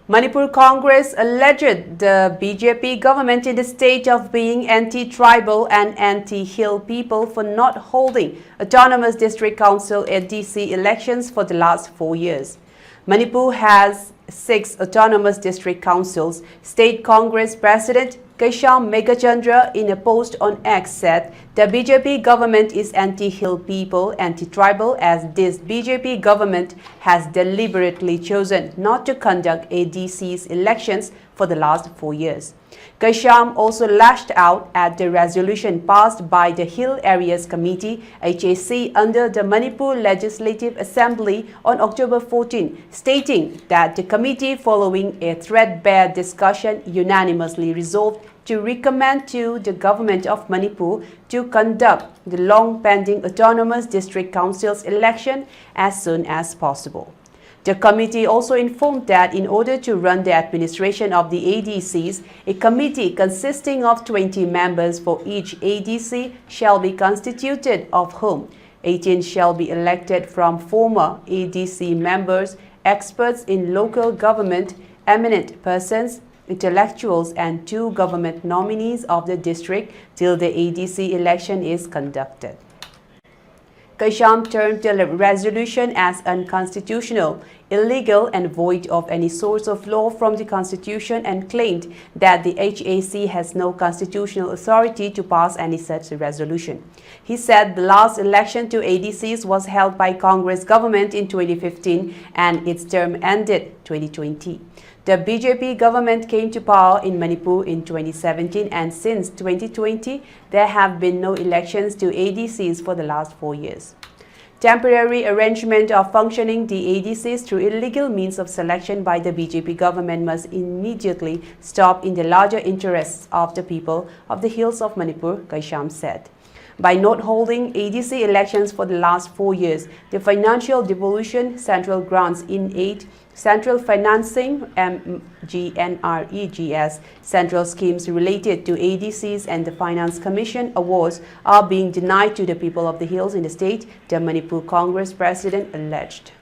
Manipur Congress alleged the BJP government in the state of being anti-tribal and anti-hill people for not holding autonomous district council ADC elections for the last 4 years. Manipur has 6 autonomous district councils. State Congress President Kaisham Megachandra in a post on X said the BJP government is anti-hill people, anti-tribal, as this BJP government has deliberately chosen not to conduct ADC's elections for the last 4 years. Kaisham also lashed out at the resolution passed by the Hill Areas Committee HAC under the Manipur Legislative Assembly on October 14, stating that the committee, following a threadbare discussion, unanimously resolved to recommend to the government of Manipur to conduct the long-pending Autonomous District Council's election as soon as possible. The committee also informed that in order to run the administration of the ADCs, a committee consisting of 20 members for each ADC shall be constituted, of whom 18 shall be elected from former ADC members, experts in local government, eminent persons, intellectuals, and 2 government nominees of the district till the ADC election is conducted. Kaisham termed the resolution as unconstitutional, illegal, and void of any source of law from the Constitution, and claimed that the HAC has no constitutional authority to pass any such resolution. He said the last election to ADCs was held by Congress government in 2015 and its term ended 2020. The BJP government came to power in Manipur in 2017, and since 2020, there have been no elections to ADCs for the last 4 years. Temporary arrangement of functioning the ADCs through illegal means of selection by the BJP government must immediately stop in the larger interests of the people of the hills of Manipur, Kaisham said. By not holding ADC elections for the last 4 years, the financial devolution, central grants in aid, central financing, GNREGS, central schemes related to ADCs, and the Finance Commission awards are being denied to the people of the hills in the state, the Manipur Congress president alleged.